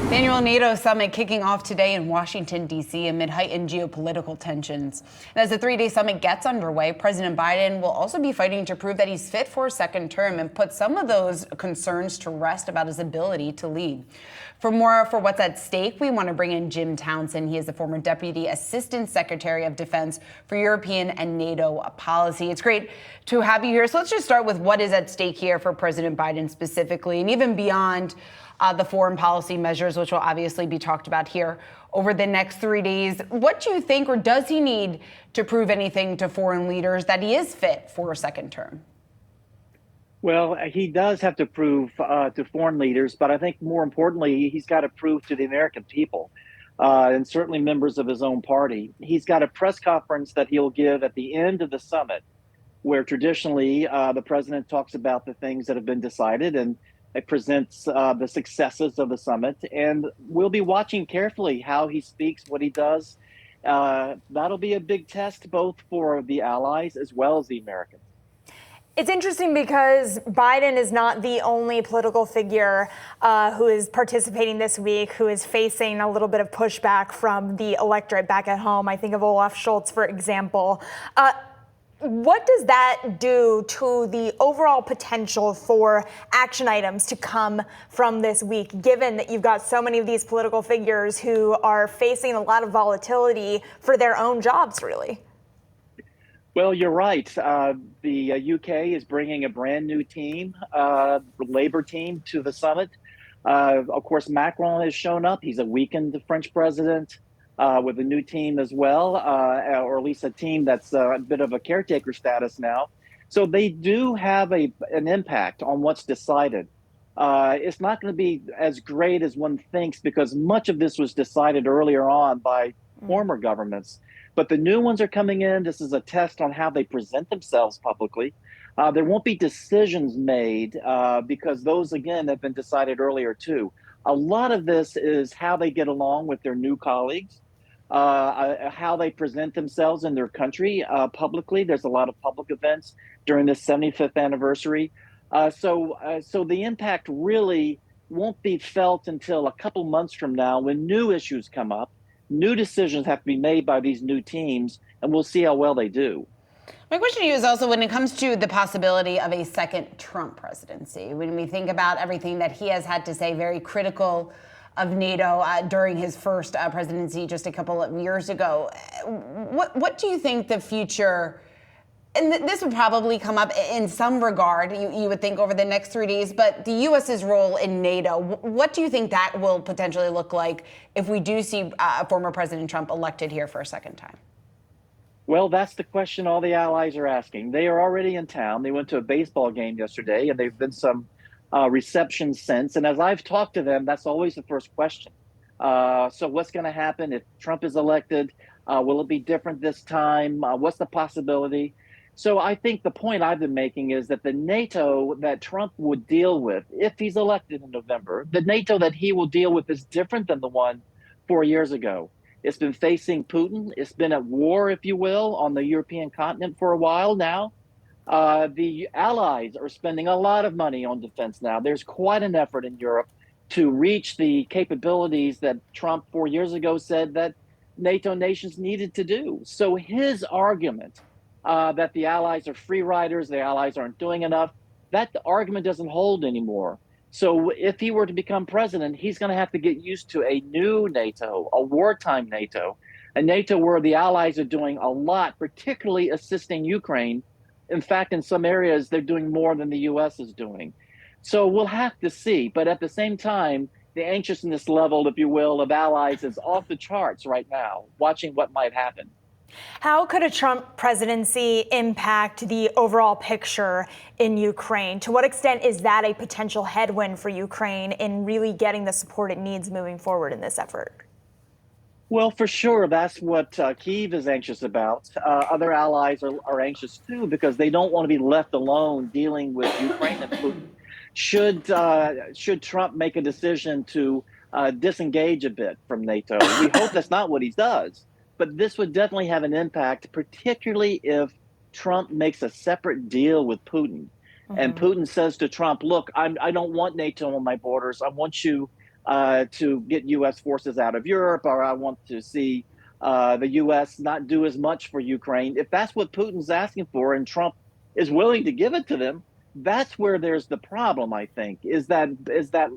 The annual NATO summit kicking off today in Washington, D.C. amid heightened geopolitical tensions. And as the three-day summit gets underway, President Biden will also be fighting to prove that he's fit for a second term and put some of those concerns to rest about his ability to lead. For more for what's at stake, we want to bring in Jim Townsend. He is the former Deputy Assistant Secretary of Defense for European and NATO policy. It's great to have you here. So let's just start with what is at stake here for President Biden specifically, and even beyond the foreign policy measures, which will obviously be talked about here over the next 3 days. What do you think, or does he need to prove anything to foreign leaders that he is fit for a second term? Well, he does have to prove to foreign leaders, but I think more importantly, he's got to prove to the American people and certainly members of his own party. He's got a press conference that he'll give at the end of the summit, where traditionally the president talks about the things that have been decided and it presents the successes of the summit. And we'll be watching carefully how he speaks, what he does. That'll be a big test both for the allies as well as the Americans. It's interesting because Biden is not the only political figure who is participating this week, who is facing a little bit of pushback from the electorate back at home. I think of Olaf Scholz, for example. What does that do to the overall potential for action items to come from this week, given that you've got so many of these political figures who are facing a lot of volatility for their own jobs, really? Well, you're right. The UK is bringing a brand new team, Labour team, to the summit. Of course, Macron has shown up. He's a weakened French president with a new team as well, or at least a team that's a bit of a caretaker status now. So they do have an impact on what's decided. It's not going to be as great as one thinks because much of this was decided earlier on by former governments. But the new ones are coming in. This is a test on how they present themselves publicly. There won't be decisions made because those, again, have been decided earlier, too. A lot of this is how they get along with their new colleagues, how they present themselves in their country publicly. There's a lot of public events during this 75th anniversary. So the impact really won't be felt until a couple months from now when new issues come up. New decisions have to be made by these new teams, and we'll see how well they do. My question to you is also when it comes to the possibility of a second Trump presidency, when we think about everything that he has had to say, very critical of NATO during his first presidency just a couple of years ago, what do you think the future, and this would probably come up in some regard, you would think over the next 3 days, but the U.S.'s role in NATO, what do you think that will potentially look like if we do see former President Trump elected here for a second time? Well, that's the question all the allies are asking. They are already in town. They went to a baseball game yesterday, and there've been some receptions since. And as I've talked to them, that's always the first question. So what's going to happen if Trump is elected? Will it be different this time? What's the possibility? So I think the point I've been making is that the NATO that Trump would deal with, if he's elected in November, the NATO that he will deal with is different than the one 4 years ago. It's been facing Putin. It's been at war, if you will, on the European continent for a while now. The allies are spending a lot of money on defense now. There's quite an effort in Europe to reach the capabilities that Trump 4 years ago said that NATO nations needed to do. So his argument that the allies are free riders, the allies aren't doing enough, that argument doesn't hold anymore. So if he were to become president, he's going to have to get used to a new NATO, a wartime NATO, a NATO where the allies are doing a lot, particularly assisting Ukraine. In fact, in some areas, they're doing more than the U.S. is doing. So we'll have to see. But at the same time, the anxiousness level, if you will, of allies is off the charts right now, watching what might happen. How could a Trump presidency impact the overall picture in Ukraine? To what extent is that a potential headwind for Ukraine in really getting the support it needs moving forward in this effort? Well, for sure, that's what Kyiv is anxious about. Other allies are anxious, too, because they don't want to be left alone dealing with Ukraine and Putin. Should Trump make a decision to disengage a bit from NATO? We hope that's not what he does. But this would definitely have an impact, particularly if Trump makes a separate deal with Putin. And Putin says to Trump, look, I don't want NATO on my borders. I want you to get U.S. forces out of Europe, or I want to see the U.S. not do as much for Ukraine. If that's what Putin's asking for and Trump is willing to give it to them, that's where there's the problem, I think, is that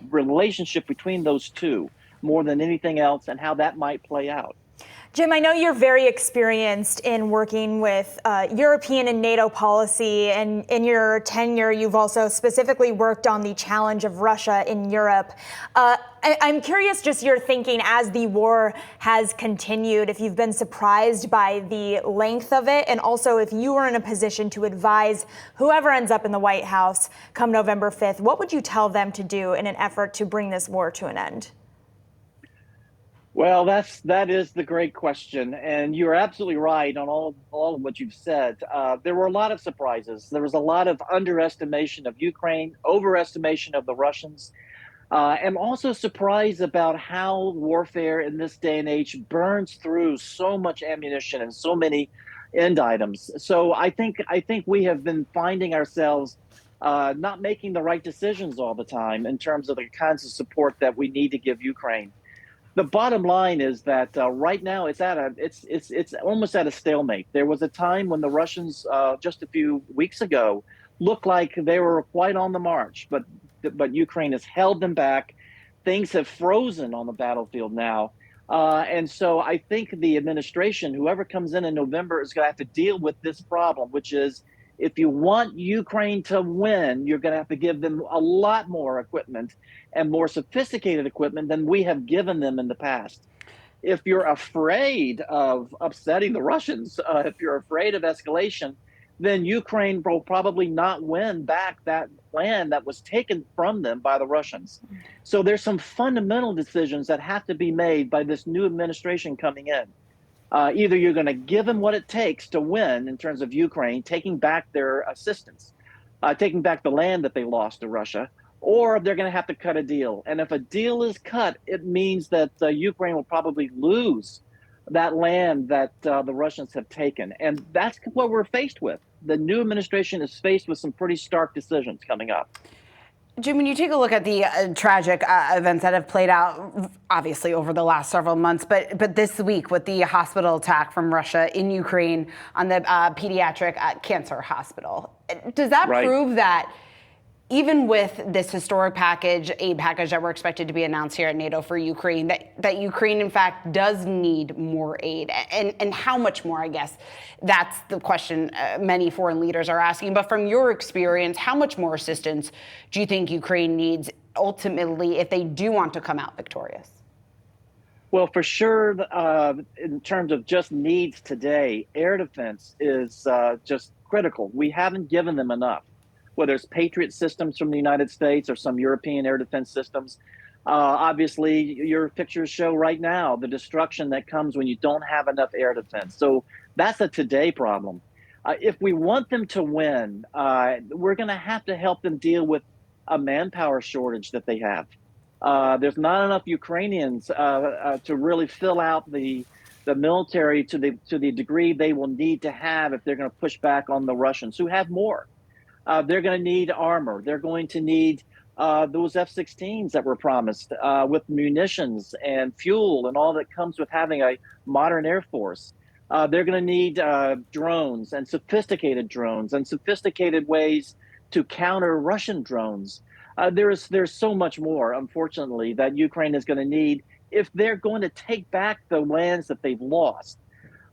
relationship between those two more than anything else and how that might play out. Jim, I know you're very experienced in working with European and NATO policy, and in your tenure, you've also specifically worked on the challenge of Russia in Europe. I'm curious just your thinking as the war has continued, if you've been surprised by the length of it, and also if you were in a position to advise whoever ends up in the White House come November 5th, what would you tell them to do in an effort to bring this war to an end? Well, that is the great question, and you're absolutely right on all of what you've said. There were a lot of surprises. There was a lot of underestimation of Ukraine, overestimation of the Russians. I'm also surprised about how warfare in this day and age burns through so much ammunition and so many end items. So I think we have been finding ourselves not making the right decisions all the time in terms of the kinds of support that we need to give Ukraine. The bottom line is that right now it's almost at a stalemate. There was a time when the Russians just a few weeks ago looked like they were quite on the march, but Ukraine has held them back. Things have frozen on the battlefield now, and so I think the administration, whoever comes in November, is going to have to deal with this problem, which is if you want Ukraine to win, you're going to have to give them a lot more equipment and more sophisticated equipment than we have given them in the past. If you're afraid of upsetting the Russians, if you're afraid of escalation, then Ukraine will probably not win back that land that was taken from them by the Russians. So there's some fundamental decisions that have to be made by this new administration coming in. Either you're going to give them what it takes to win in terms of Ukraine, taking back their assistance, taking back the land that they lost to Russia, or they're going to have to cut a deal. And if a deal is cut, it means that Ukraine will probably lose that land that the Russians have taken. And that's what we're faced with. The new administration is faced with some pretty stark decisions coming up. Jim, when you take a look at the tragic events that have played out, obviously over the last several months, but this week with the hospital attack from Russia in Ukraine on the pediatric cancer hospital, does that prove that even with this historic aid package that we're expected to be announced here at NATO for Ukraine, that Ukraine, in fact, does need more aid? And how much more, I guess? That's the question many foreign leaders are asking. But from your experience, how much more assistance do you think Ukraine needs ultimately if they do want to come out victorious? Well, for sure, in terms of just needs today, air defense is just critical. We haven't given them enough. Whether it's Patriot systems from the United States or some European air defense systems. Obviously, your pictures show right now the destruction that comes when you don't have enough air defense. So that's a today problem. If we want them to win, we're going to have to help them deal with a manpower shortage that they have. There's not enough Ukrainians to really fill out the military to the degree they will need to have if they're going to push back on the Russians, who have more. They're going to need armor. They're going to need those F-16s that were promised with munitions and fuel and all that comes with having a modern Air Force. They're going to need drones and sophisticated ways to counter Russian drones. There's so much more, unfortunately, that Ukraine is going to need if they're going to take back the lands that they've lost.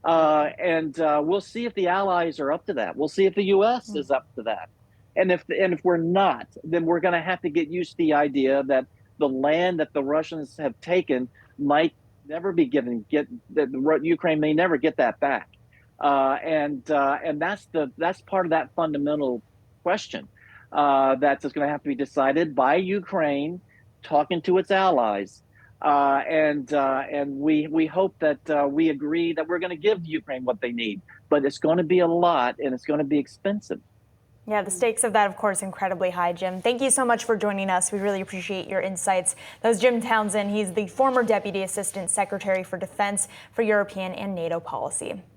And we'll see if the allies are up to that. We'll see if the U.S. is up to that. And if we're not, then we're going to have to get used to the idea that the land that the Russians have taken might never be given. That Ukraine may never get that back, and that's part of that fundamental question that's going to have to be decided by Ukraine, talking to its allies, and we hope that we agree that we're going to give Ukraine what they need, but it's going to be a lot and it's going to be expensive. Yeah, the stakes of that, of course, incredibly high, Jim. Thank you so much for joining us. We really appreciate your insights. That was Jim Townsend. He's the former Deputy Assistant Secretary for Defense for European and NATO policy.